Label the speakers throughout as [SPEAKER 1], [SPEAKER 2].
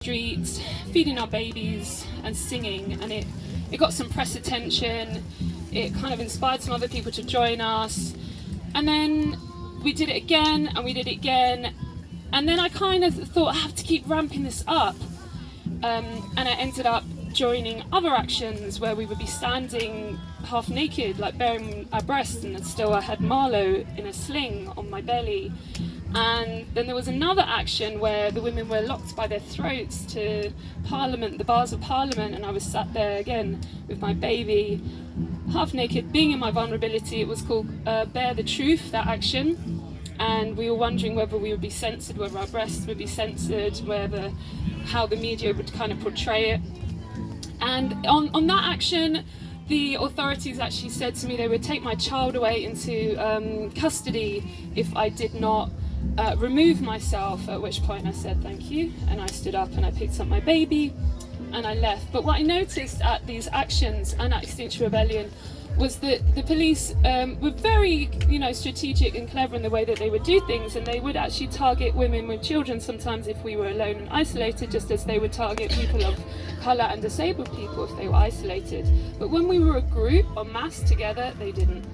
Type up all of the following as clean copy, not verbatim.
[SPEAKER 1] streets, feeding our babies and singing, and it got some press attention. It kind of inspired some other people to join us, and then we did it again and we did it again, and then I kind of thought I have to keep ramping this up, and I ended up joining other actions where we would be standing half naked, like bearing our breasts, and still I had Marlowe in a sling on my belly. And then there was another action where the women were locked by their throats to Parliament, the bars of Parliament, and I was sat there again with my baby, half naked, being in my vulnerability. It was called Bear the Truth, that action, and we were wondering whether we would be censored, whether our breasts would be censored, how the media would kind of portray it. And on that action, the authorities actually said to me they would take my child away into custody if I did not remove myself, at which point I said thank you, and I stood up and I picked up my baby and I left. But what I noticed at these actions and at Extinction Rebellion was that the police were very, strategic and clever in the way that they would do things, and they would actually target women with children sometimes if we were alone and isolated, just as they would target people of colour and disabled people if they were isolated. But when we were a group, en masse together, they didn't.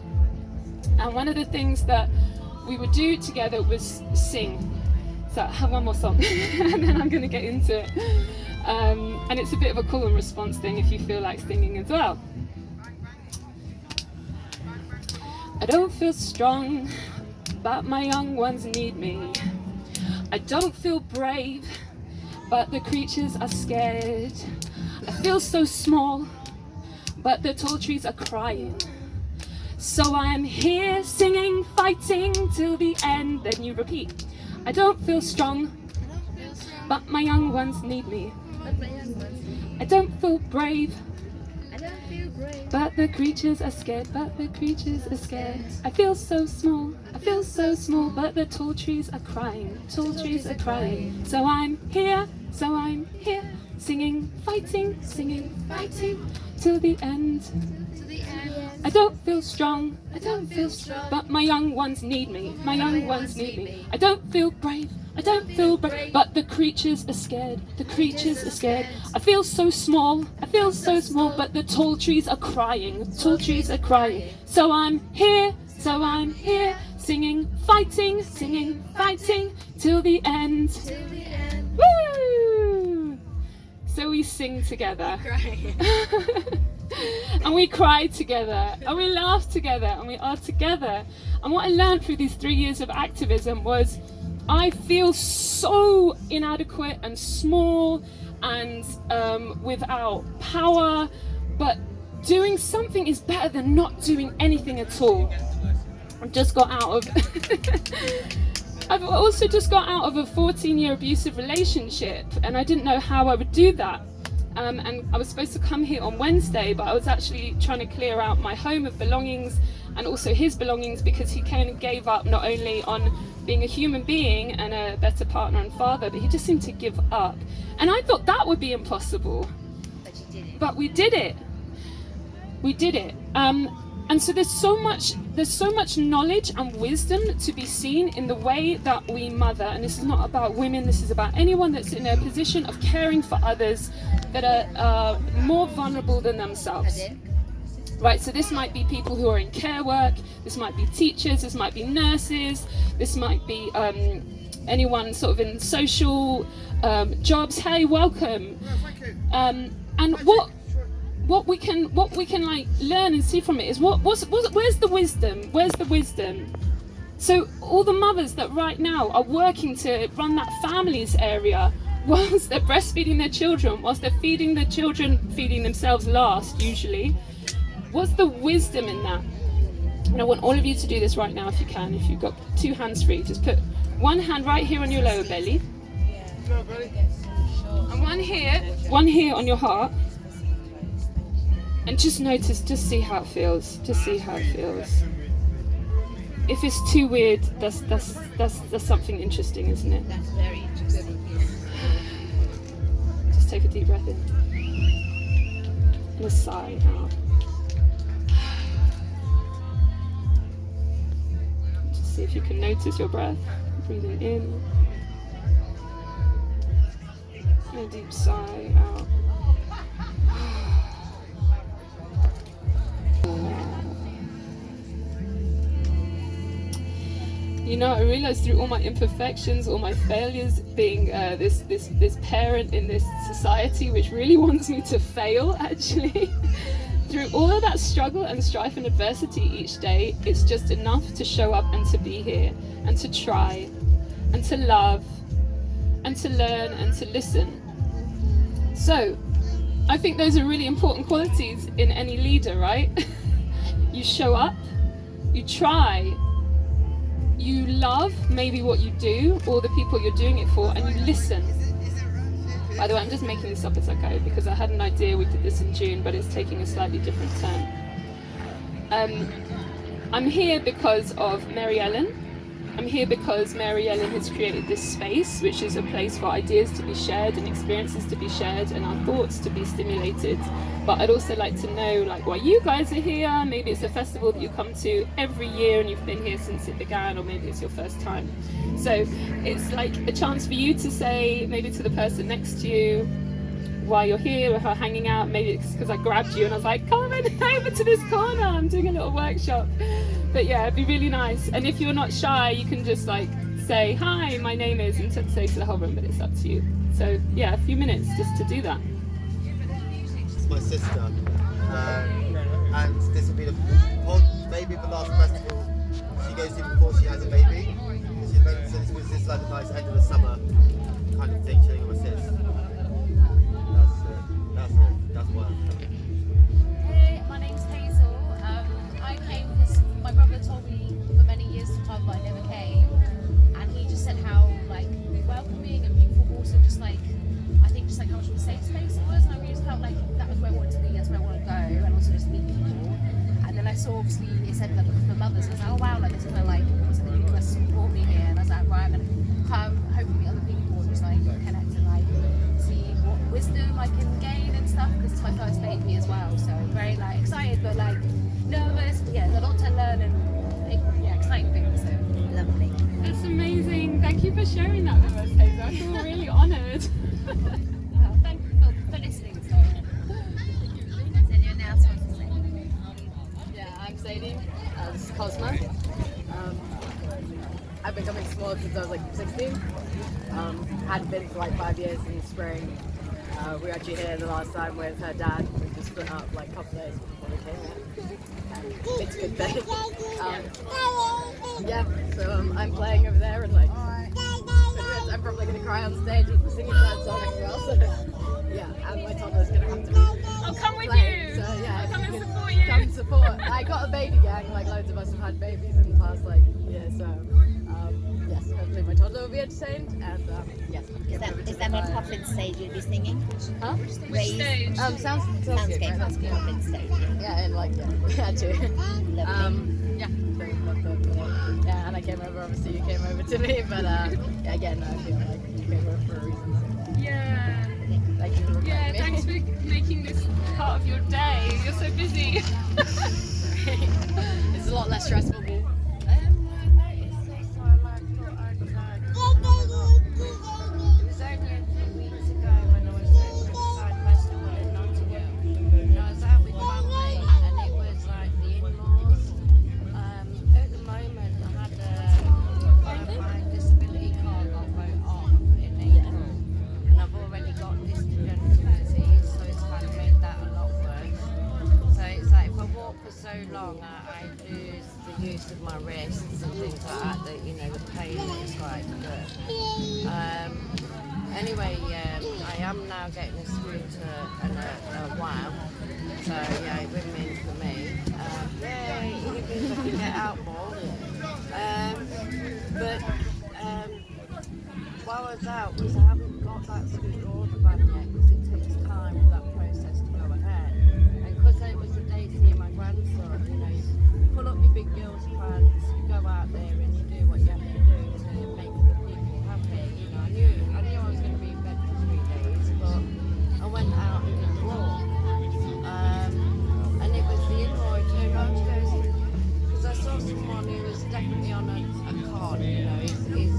[SPEAKER 1] And one of the things that we would do together was sing. So I have one more song and then I'm going to get into it. And it's a bit of a call and response thing if you feel like singing as well. I don't feel strong, but my young ones need me. I don't feel brave, but the creatures are scared. I feel so small, but the tall trees are crying. So I'm here singing, fighting till the end. Then you repeat. I don't feel strong, but my young ones need me. I don't feel brave, but the creatures are scared, I feel so small, but the tall trees are crying, So I'm here, singing, fighting, till the end. I don't feel strong, but my young ones need me, I don't feel brave, but the creatures are scared, I feel so small, but the tall trees are crying, So I'm here, singing, fighting, till the end. Woo! So we sing together. And we cry together, and we laugh together, and we are together. And what I learned through these 3 years of activism was I feel so inadequate and small and without power, but doing something is better than not doing anything at all. I've also just got out of a 14-year abusive relationship, and I didn't know how I would do that. And I was supposed to come here on Wednesday, but I was actually trying to clear out my home of belongings and also his belongings, because he kind of gave up not only on being a human being and a better partner and father, but he just seemed to give up. And I thought that would be impossible. But we did it. And so there's so much knowledge and wisdom to be seen in the way that we mother. And this is not about women, this is about anyone that's in a position of caring for others that are more vulnerable than themselves. Right, so this might be people who are in care work, this might be teachers, this might be nurses, this might be anyone sort of in social jobs. Hey, welcome. And what we can like learn and see from it is where's the wisdom? So all the mothers that right now are working to run that families area, whilst they're breastfeeding their children, whilst they're feeding their children, feeding themselves last usually, what's the wisdom in that? And I want all of you to do this right now if you can. If you've got 2 hands free, just put one hand right here on your lower belly, and one here on your heart. And just notice, just see how it feels. If it's too weird, that's something interesting, isn't it?
[SPEAKER 2] That's very interesting.
[SPEAKER 1] Just take a deep breath in. And a sigh out. Just see if you can notice your breath. Breathing in. And a deep sigh out. You know, I realized through all my imperfections, all my failures, being this parent in this society which really wants me to fail, actually, through all of that struggle and strife and adversity each day, it's just enough to show up and to be here and to try and to love and to learn and to listen. So, I think those are really important qualities in any leader, right? You show up, you try, you love maybe what you do or the people you're doing it for, and you listen. By the way, I'm just making this up as I go because I had an idea we did this in June, but it's taking a slightly different turn. I'm here because of Mary Ellen. I'm here because Mary Ellen has created this space, which is a place for ideas to be shared and experiences to be shared and our thoughts to be stimulated. But I'd also like to know, like, why you guys are here. Maybe it's a festival that you come to every year and you've been here since it began, or maybe it's your first time. So it's like a chance for you to say, maybe to the person next to you, why you're here or hanging out. Maybe it's because I grabbed you and I was like, come on over to this corner, I'm doing a little workshop. But yeah, it'd be really nice. And if you're not shy, you can just like say, hi, my name is, and say to the whole room, but it's up to you. So yeah, a few minutes just to do that.
[SPEAKER 2] It's my sister, and this will be the whole baby of the last festival she goes to before she has a baby. So this was just like a nice end of the summer kind of thing, chilling with my sis. That's why.
[SPEAKER 3] Hey, my name's Hazel. I came because my brother told me for many years to come, but I never came. And he just said how like welcoming and beautiful, also just like I think just like how much of a safe space it was. And I really just felt like that was where I wanted to be, that's where I want to go, and also just meet people. And then I saw obviously it said like for mothers, and I was like, oh wow, like this is where like the universe support me here. And I was like, right, I'm gonna come, hopefully meet other people, and just like connect and like see what wisdom I can gain and stuff, because it's my first baby as well. So very like excited, but like nervous. But yeah, there's a lot to learn and yeah, exciting things. So lovely.
[SPEAKER 1] That's amazing. Thank you for sharing that with us, Hazel. I feel really honoured.
[SPEAKER 3] Well, thank you for listening. So, then you're now supposed to say.
[SPEAKER 4] Yeah, I'm Sadie. This is Cosmo. I've been coming to Small since I was like 16. Hadn't been for like 5 years in the spring. We were actually here the last time with her dad. We just split up like a couple days before we came here. It's a good day. Yeah, so I'm playing over there and like I'm probably going to cry on stage with the singing that song as well. So yeah, and my toddler's going to have to be
[SPEAKER 1] I'll come with
[SPEAKER 4] playing.
[SPEAKER 1] you.
[SPEAKER 4] So yeah,
[SPEAKER 1] I'll come and support you.
[SPEAKER 4] come support. I got a baby gang, like loads of us have had babies in the past like year, so yes, hopefully my toddler will be entertained, and yes.
[SPEAKER 5] Is that on Puffin stage you'll be singing?
[SPEAKER 4] Huh?
[SPEAKER 1] Which stage?
[SPEAKER 4] Soundscape
[SPEAKER 5] Soundscape,
[SPEAKER 4] that's good.
[SPEAKER 5] Puffin stage.
[SPEAKER 4] Yeah, and like yeah too.
[SPEAKER 5] Lovely.
[SPEAKER 4] Yeah, so, yeah, and I came over. Obviously, you came over to me, but yeah, again, I feel like you came over for a reason. So.
[SPEAKER 1] Yeah.
[SPEAKER 4] Thank you for
[SPEAKER 1] Yeah,
[SPEAKER 4] remembering
[SPEAKER 1] thanks
[SPEAKER 4] me.
[SPEAKER 1] for making this part of your day. You're so busy.
[SPEAKER 4] It's a lot less stressful.
[SPEAKER 3] It was only a few weeks ago when I was at Riverside Festival in Nottingham. And I was out with family and it was like the in-laws. At the moment I had my disability card got wrote off in April, and I've already got this degenerative disease, so it's kind of made that a lot worse. So it's like if I walk for so long I lose the use of my wrists and things like that, you know, the pain is quite good. Anyway, I am now getting a scooter and a wow, so yeah, it win-win for me. Yay, it means I can get out more. But while I was out, because I haven't got that scooter order van yet, because it takes time for that process to go ahead. And because it was the day seeing my grandson, you know, you pull up your big girl's pants, you go out there and you do what you have to do to make the people happy. You know, I knew I was going to be in bed for 3 days, but I went out and did a walk. And it was the in-law who turned around and goes, because I saw someone who was definitely on a card, you know, he's getting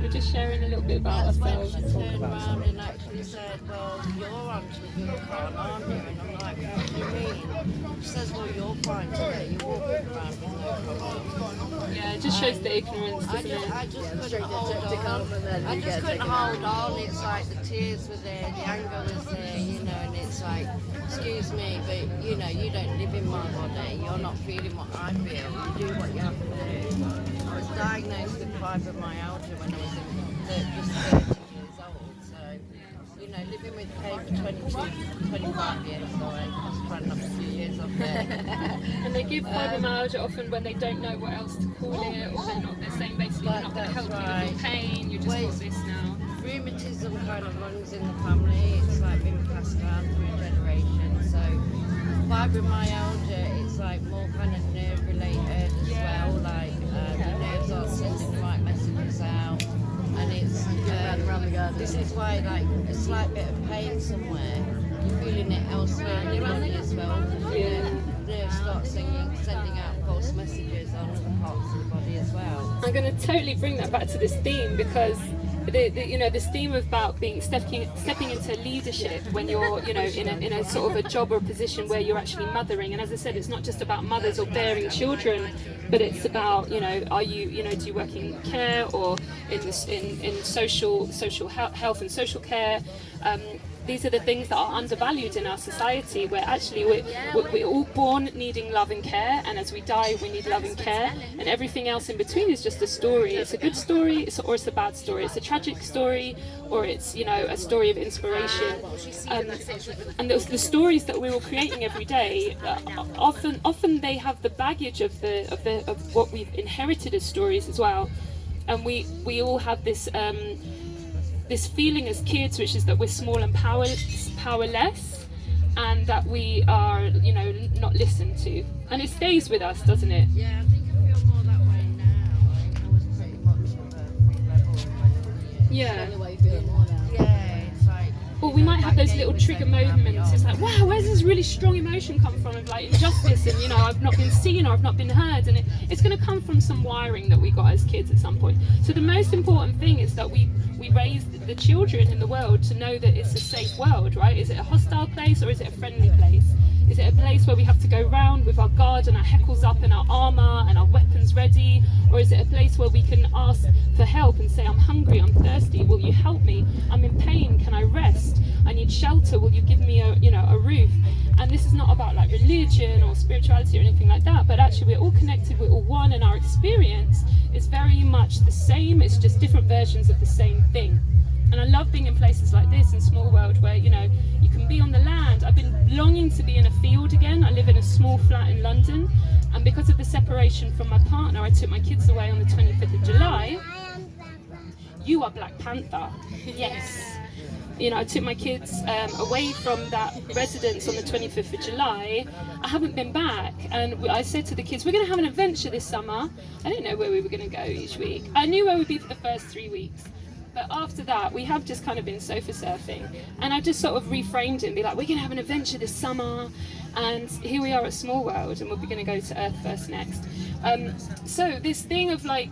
[SPEAKER 1] We're just sharing a little bit about
[SPEAKER 6] That's when
[SPEAKER 1] ourselves.
[SPEAKER 6] she turned around and actually said, well, you're onto the good part, aren't you? And I'm like, what do you mean? She says, well, you're fine today. You're walking around with no problem.
[SPEAKER 1] Yeah, it just shows the ignorance, doesn't it?
[SPEAKER 6] I just couldn't
[SPEAKER 4] straight
[SPEAKER 6] hold
[SPEAKER 4] to come and then
[SPEAKER 6] on. I
[SPEAKER 4] you
[SPEAKER 6] just
[SPEAKER 4] get
[SPEAKER 6] couldn't
[SPEAKER 4] taken out.
[SPEAKER 6] hold on. It's like the tears were there, the anger was there, you know, and it's like, excuse me, but you know, you don't live in my body. You're not feeling what I feel. You do what you have to do. I was diagnosed with fibromyalgia when I was just 30 years old. So, you know, living with pain for 25 years. Sorry, I was running up a few years off there.
[SPEAKER 1] And they give fibromyalgia often when they don't know what else to call it, or they're saying basically you're not going to help you with your pain, you just got this now.
[SPEAKER 6] Rheumatism kind of runs in the family. It's like been passed down through generations. So fibromyalgia, it's like more kind of nerve related as well. Like the nerves aren't sending the right messages out, and it's
[SPEAKER 4] around the garden.
[SPEAKER 6] this is why like a slight bit of pain somewhere, you're feeling it elsewhere in your body as well.
[SPEAKER 1] Yeah.
[SPEAKER 6] Nerves start sending out false messages on other parts of the body as well.
[SPEAKER 1] I'm going to totally bring that back to this theme, because this theme about stepping into leadership when you're in a sort of a job or a position where you're actually mothering. And as I said, it's not just about mothers or bearing children, but it's about are you do you work in care or in social health and social care. These are the things that are undervalued in our society, where actually we're all born needing love and care, and as we die we need love and care, and everything else in between is just a story. It's a good story, or it's a bad story. It's a tragic story, or it's a story of inspiration. And the stories that we're all creating every day, often they have the baggage of what we've inherited as stories as well, and we all have this feeling as kids, which is that we're small and powerless, and that we are, not listened to, and it stays with us, doesn't it?
[SPEAKER 6] Yeah, I think I feel more that way now. I was pretty much of a free rebel when
[SPEAKER 1] Yeah.
[SPEAKER 4] The way you feel more now.
[SPEAKER 6] yeah, it's like.
[SPEAKER 1] Or we might have those little trigger moments. It's like, wow, where's this really strong emotion come from, of like injustice, and I've not been seen or I've not been heard, and it's going to come from some wiring that we got as kids at some point. So the most important thing is that we raise the children in the world to know that it's a safe world, right? Is it a hostile place or is it a friendly place? Is it a place where we have to go round with our guard and our heckles up and our armour and our weapons ready? Or is it a place where we can ask for help and say, I'm hungry, I'm thirsty, will you help me? I'm in pain, can I rest? I need shelter, will you give me a roof? And this is not about like religion or spirituality or anything like that, but actually we're all connected, we're all one, and our experience is very much the same. It's just different versions of the same thing. And I love being in places like this in Small World, where you can be on the land. I've been longing to be in a field again. I live in a small flat in London, and because of the separation from my partner, I took my kids away on the 25th of July. You are Black Panther. Yes. I took my kids away from that residence on the 25th of July. I haven't been back, and I said to the kids, we're going to have an adventure this summer. I didn't know where we were going to go each week. I knew where we'd be for the first 3 weeks, but after that we have just kind of been sofa surfing, and I just sort of reframed it and be like, we're going to have an adventure this summer, and here we are at Small World, and we're going to go to Earth First next. So this thing of like,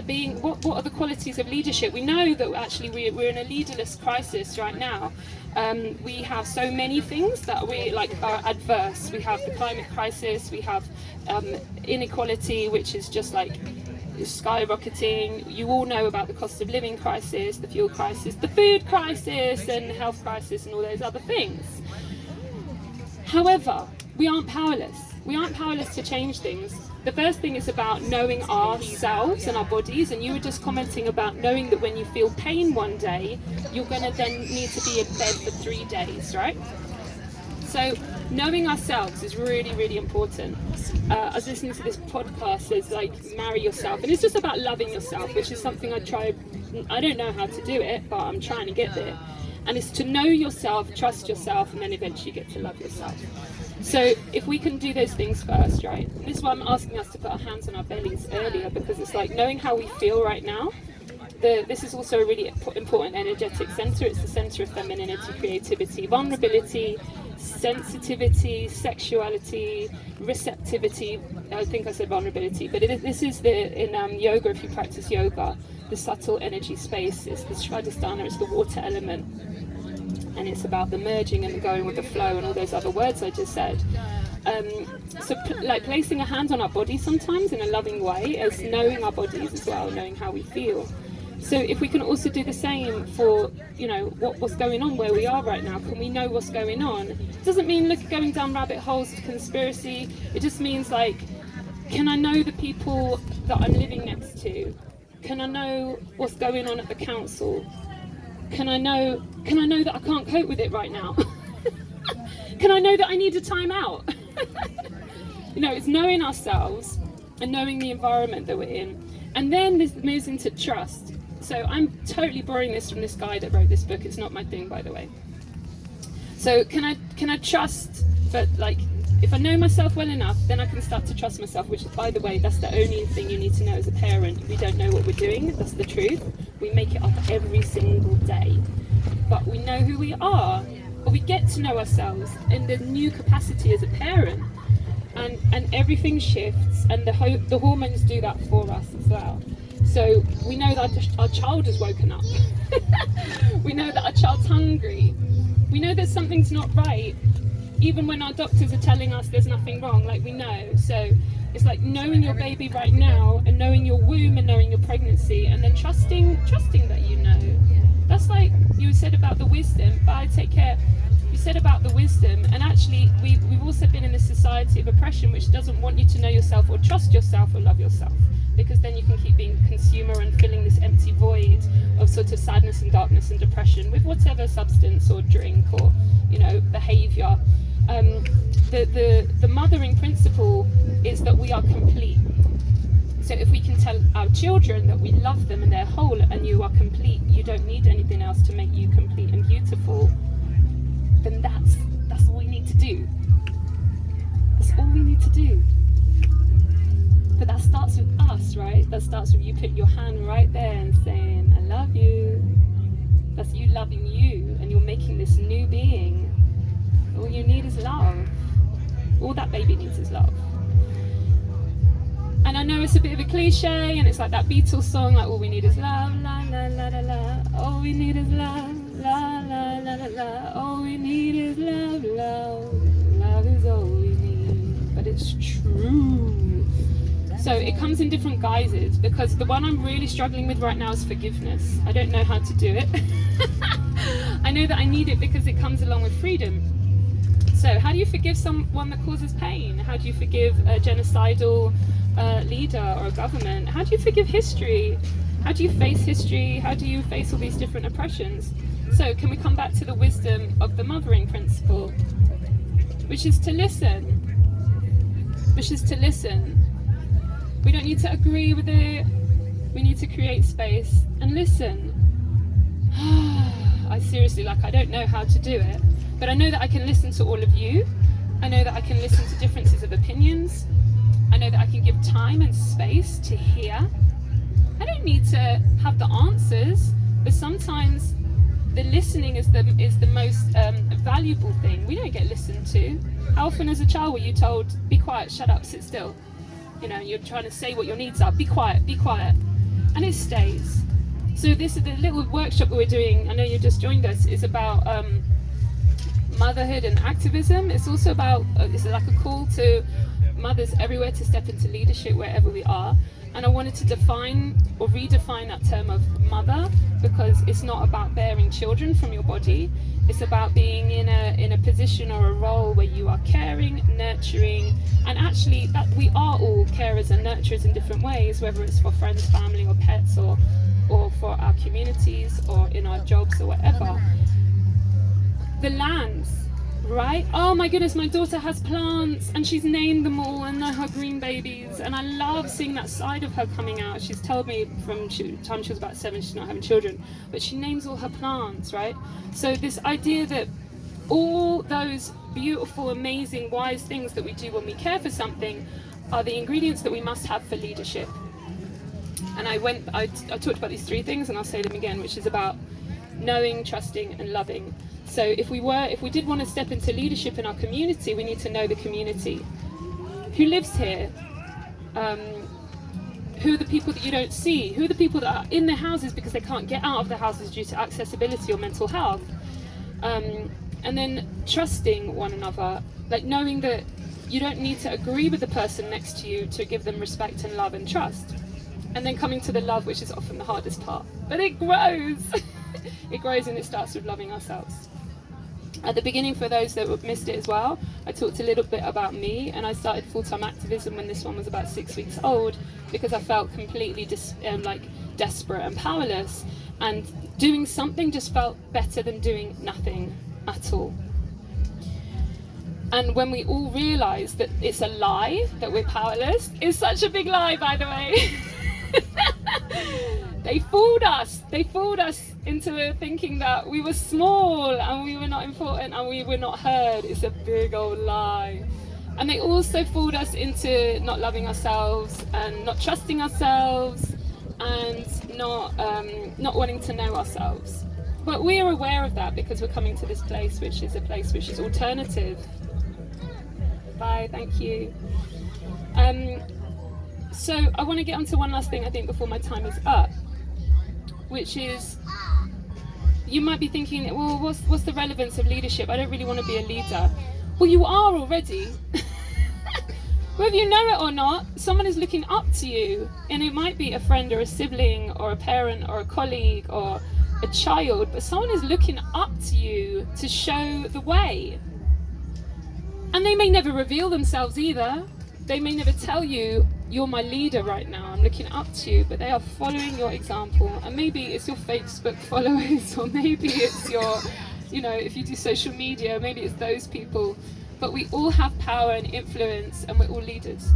[SPEAKER 1] being what are the qualities of leadership? We know that actually we're in a leaderless crisis right now. We have so many things that are adverse. We have the climate crisis, we have inequality, which is just like skyrocketing. You all know about the cost of living crisis, the fuel crisis, the food crisis, and health crisis, and all those other things. However, we aren't powerless. We aren't powerless to change things. The first thing is about knowing ourselves and our bodies, and you were just commenting about knowing that when you feel pain one day, you're going to then need to be in bed for 3 days, right? So knowing ourselves is really, really important. I was listening to this podcast, it's like marry yourself, and it's just about loving yourself, which is something I don't know how to do it, but I'm trying to get there. And it's to know yourself, trust yourself, and then eventually get to love yourself. So if we can do those things first, right? This is why I'm asking us to put our hands on our bellies earlier, because it's like knowing how we feel right now. this is also a really important energetic center. It's the center of femininity, creativity, vulnerability, sensitivity, sexuality, receptivity. I think I said vulnerability, but this is in yoga, if you practice yoga, the subtle energy space. It's the Svadhisthana, it's the water element, and it's about the merging and the going with the flow and all those other words I just said. So like placing a hand on our body sometimes in a loving way, as knowing our bodies as well, knowing how we feel. So if we can also do the same for, you know, what's going on where we are right now, can we know what's going on? It doesn't mean going down rabbit holes of conspiracy. It just means like, can I know the people that I'm living next to? Can I know what's going on at the council? Can I know that I can't cope with it right now? Can I know that I need a time out? You know, it's knowing ourselves and knowing the environment that we're in. And then this moves into trust. So I'm totally borrowing this from this guy that wrote this book. It's not my thing, by the way. So can I trust, but like, if I know myself well enough, then I can start to trust myself, which, by the way, that's the only thing you need to know as a parent. We don't know what we're doing. That's the truth. We make it up every single day. But we know who we are. But we get to know ourselves in the new capacity as a parent. And everything shifts, and the hormones do that for us as well. So we know that our child has woken up. We know that our child's hungry. We know that something's not right, even when our doctors are telling us there's nothing wrong, like we know. So it's like knowing your baby right now, and knowing your womb, and knowing your pregnancy, and then trusting that you know. That's like you said about the wisdom. Bye, take care. You said about the wisdom, and actually we've also been in this society of oppression which doesn't want you to know yourself or trust yourself or love yourself, because then you can keep being a consumer and filling this empty void of sort of sadness and darkness and depression with whatever substance or drink or, you know, behavior. The mothering principle is that we are complete. So if we can tell our children that we love them and they're whole and you are complete, you don't need anything else to make you complete and beautiful, then that's all we need to do. That's all we need to do. But that starts with us, right? That starts with you put your hand right there and saying, I love you. That's you loving you, and you're making this new being. All you need is love. All that baby needs is love. And I know it's a bit of a cliche, and it's like that Beatles song, like all we need is love, la la la la la. All we need is love, la la la la la. All we need is love, love. Love is all we need. But it's true. So it comes in different guises, because the one I'm really struggling with right now is forgiveness. I don't know how to do it. I know that I need it because it comes along with freedom. So how do you forgive someone that causes pain? How do you forgive a genocidal leader or a government? How do you forgive history? How do you face history? How do you face all these different oppressions? So can we come back to the wisdom of the mothering principle, which is to listen. Which is to listen. We don't need to agree with it. We need to create space and listen. I seriously, I don't know how to do it, but I know that I can listen to all of you. I know that I can listen to differences of opinions. I know that I can give time and space to hear. I don't need to have the answers, but sometimes the listening is the most valuable thing. We don't get listened to. How often as a child were you told, be quiet, shut up, sit still? You know, you're trying to say what your needs are. Be quiet, be quiet. And it stays. So this is the little workshop that we're doing. I know you just joined us. Is about motherhood and activism. It's also about, it's like a call to mothers everywhere to step into leadership wherever we are. And I wanted to define or redefine that term of mother, because it's not about bearing children from your body. It's about being in a position or a role where you are caring, nurturing, and actually that we are all carers and nurturers in different ways, whether it's for friends, family, or pets, or for our communities, or in our jobs, or whatever. The lands, right? Oh my goodness, my daughter has plants and she's named them all, and they're her green babies, and I love seeing that side of her coming out. She's told me from the time she was about 7 she's not having children, but she names all her plants, right? So this idea that all those beautiful, amazing, wise things that we do when we care for something are the ingredients that we must have for leadership. And I talked about these 3 things, and I'll say them again, which is about knowing, trusting, and loving. So if we did want to step into leadership in our community, we need to know the community. Who lives here? Who are the people that you don't see? Who are the people that are in their houses because they can't get out of their houses due to accessibility or mental health? And then trusting one another, like knowing that you don't need to agree with the person next to you to give them respect and love and trust. And then coming to the love, which is often the hardest part. But it grows. It grows, and it starts with loving ourselves. At the beginning, for those that missed it as well, I talked a little bit about me, and I started full-time activism when this one was about 6 weeks old, because I felt completely desperate and powerless, and doing something just felt better than doing nothing at all. And when we all realise that it's a lie, that we're powerless, it's such a big lie, by the way. They fooled us into thinking that we were small and we were not important and we were not heard. It's a big old lie. And they also fooled us into not loving ourselves and not trusting ourselves and not wanting to know ourselves. But we are aware of that because we're coming to this place which is alternative. Bye, thank you. So I want to get on to one last thing, I think, before my time is up, which is, you might be thinking, well, what's the relevance of leadership? I don't really want to be a leader. Well, you are already. Whether you know it or not, someone is looking up to you, and it might be a friend or a sibling or a parent or a colleague or a child, but someone is looking up to you to show the way. And they may never reveal themselves either. They may never tell you, you're my leader right now, I'm looking up to you, but they are following your example. And maybe it's your Facebook followers, or maybe it's your, if you do social media, maybe it's those people. But we all have power and influence, and we're all leaders.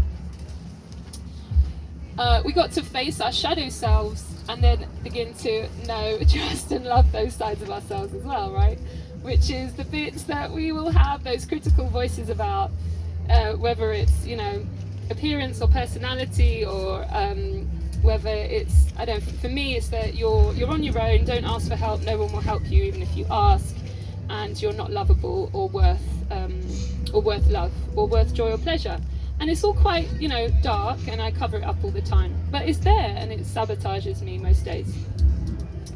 [SPEAKER 1] We got to face our shadow selves and then begin to know, trust and love those sides of ourselves as well, right? Which is the bits that we will have those critical voices about, whether it's, appearance or personality, or whether it's, for me it's that you're on your own, don't ask for help, no one will help you even if you ask, and you're not lovable or worth love or worth joy or pleasure. And it's all quite, dark, and I cover it up all the time, but it's there and it sabotages me most days.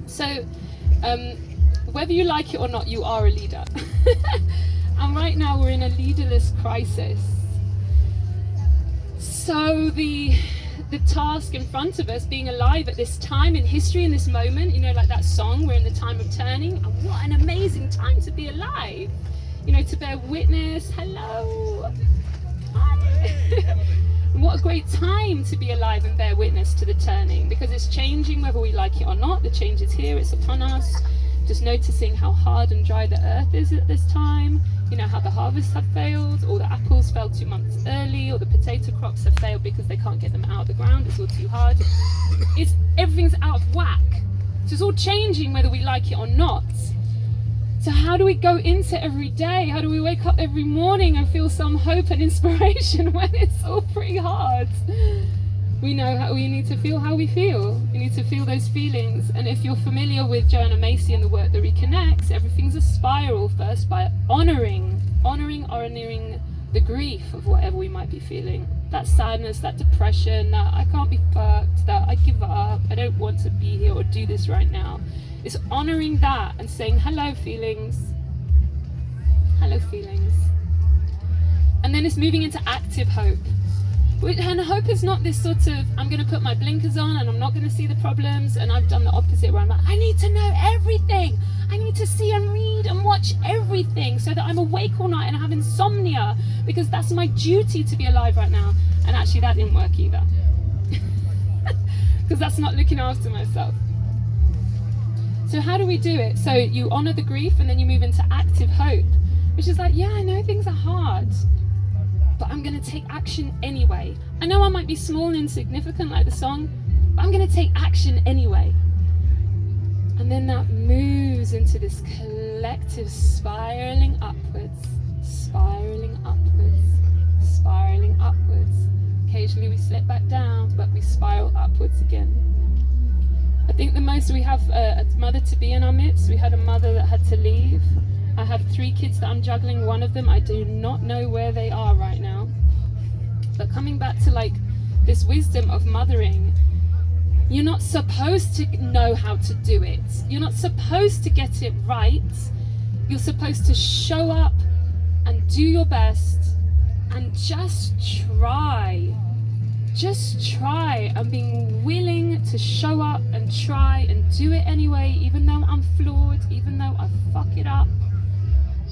[SPEAKER 1] So whether you like it or not, you are a leader. And right now we're in a leaderless crisis. So the task in front of us, being alive at this time in history, in this moment, like that song, we're in the time of turning, and what an amazing time to be alive, to bear witness. Hello. Hi. What a great time to be alive and bear witness to the turning, because it's changing whether we like it or not. The change is here, it's upon us. Just noticing how hard and dry the earth is at this time, how the harvests have failed, or the apples fell 2 months early, or the potato crops have failed because they can't get them out of the ground, it's all too hard. Everything's out of whack. So it's all changing whether we like it or not. So how do we go into every day? How do we wake up every morning and feel some hope and inspiration when it's all pretty hard? We know how we need to feel how we feel. We need to feel those feelings. And if you're familiar with Joanna Macy and the work that reconnects, everything's a spiral first by honoring the grief of whatever we might be feeling. That sadness, that depression, that I can't be fucked, that I give up, I don't want to be here or do this right now. It's honoring that and saying, hello feelings. Hello feelings. And then it's moving into active hope. And hope is not this sort of, I'm going to put my blinkers on and I'm not going to see the problems, and I've done the opposite where I'm like, I need to know everything. I need to see and read and watch everything so that I'm awake all night and I have insomnia, because that's my duty to be alive right now. And actually that didn't work either. Because that's not looking after myself. So how do we do it? So you honor the grief and then you move into active hope, which is like, yeah, I know things are hard, but I'm going to take action anyway. I know I might be small and insignificant like the song, but I'm going to take action anyway. And then that moves into this collective spiraling upwards, spiraling upwards, spiraling upwards. Occasionally we slip back down, but we spiral upwards again. think the most, we have a mother to be in our midst. We had a mother that had to leave. I have 3 kids that I'm juggling. One of them, I do not know where they are right now. But coming back to like this wisdom of mothering, you're not supposed to know how to do it. You're not supposed to get it right. You're supposed to show up and do your best and just try. Just try, and being willing to show up and try and do it anyway, even though I'm flawed, even though I fuck it up.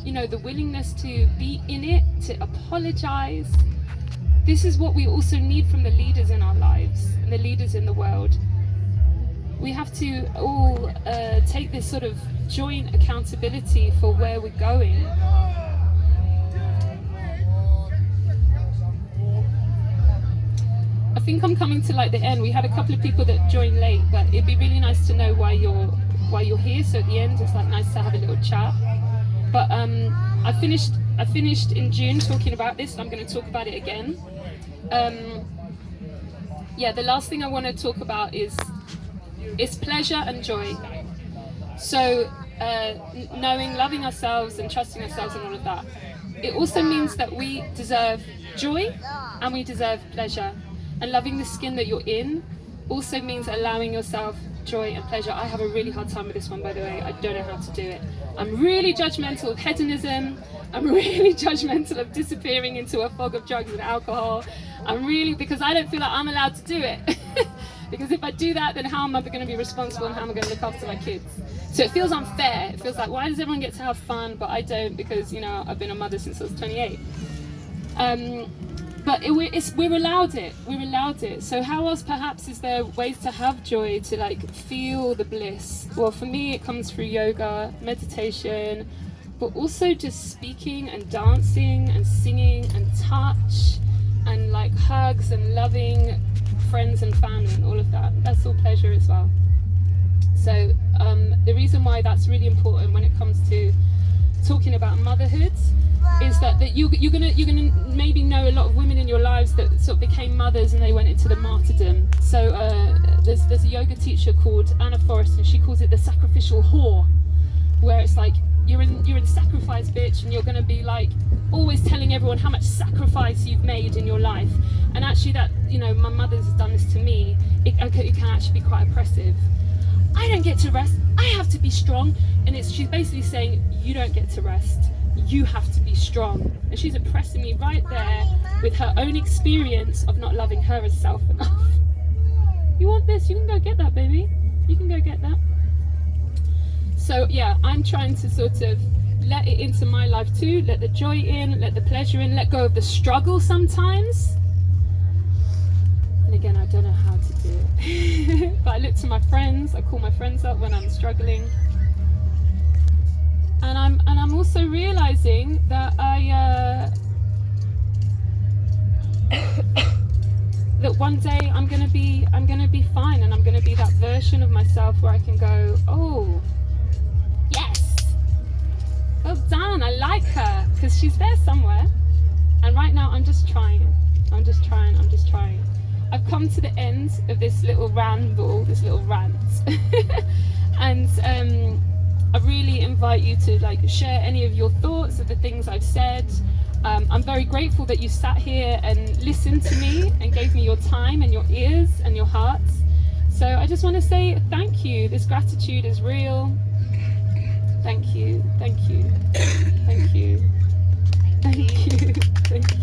[SPEAKER 1] You know, the willingness to be in it, to apologize. This is what we also need from the leaders in our lives and the leaders in the world. We have to all take this sort of joint accountability for where we're going. I think I'm coming to like the end. We had a couple of people that joined late, but it'd be really nice to know why you're here. So at the end, it's like nice to have a little chat. But I finished in June talking about this, and I'm going to talk about it again. The last thing I want to talk about is pleasure and joy. So knowing, loving ourselves and trusting ourselves and all of that. It also means that we deserve joy and we deserve pleasure. And loving the skin that you're in also means allowing yourself joy and pleasure. I have a really hard time with this one, by the way. I don't know how to do it. I'm really judgmental of hedonism. I'm really judgmental of disappearing into a fog of drugs and alcohol. Because I don't feel like I'm allowed to do it. Because if I do that, then how am I going to be responsible and how am I going to look after my kids? So it feels unfair. It feels like, why does everyone get to have fun, but I don't, because, you know, I've been a mother since I was 28. But we're allowed it. We're allowed it. So how else perhaps is there ways to have joy, to like feel the bliss? Well, for me, it comes through yoga, meditation, but also just speaking and dancing and singing and touch and like hugs and loving friends and family and all of that. That's all pleasure as well. So the reason why that's really important when it comes to talking about motherhood is that you're gonna maybe know a lot of women in your lives that sort of became mothers and they went into the martyrdom. So there's a yoga teacher called Anna Forrest, and she calls it the sacrificial whore, where it's like you're in sacrifice, bitch, and you're gonna be like always telling everyone how much sacrifice you've made in your life. And actually, that, you know, my mother's done this to me. It can actually be quite oppressive. I don't get to rest. I have to be strong, and she's basically saying you don't get to rest. You have to be strong. And she's oppressing me right there with her own experience of not loving her as self enough. You want this? You can go get that, baby. You can go get that. So yeah, I'm trying to sort of let it into my life too. Let the joy in, let the pleasure in, let go of the struggle sometimes. And again, I don't know how to do it. But I look to my friends. I call my friends up when I'm struggling. And I'm also realizing that that one day I'm gonna be fine, and I'm gonna be that version of myself where I can go, oh yes, well done, I like her, because she's there somewhere. And right now I'm just trying. I've come to the end of this little ramble, this little rant. And I really invite you to like share any of your thoughts of the things I've said. I'm very grateful that you sat here and listened to me and gave me your time and your ears and your hearts. So I just want to say thank you. This gratitude is real. Thank you. Thank you. Thank you. Thank you. Thank you.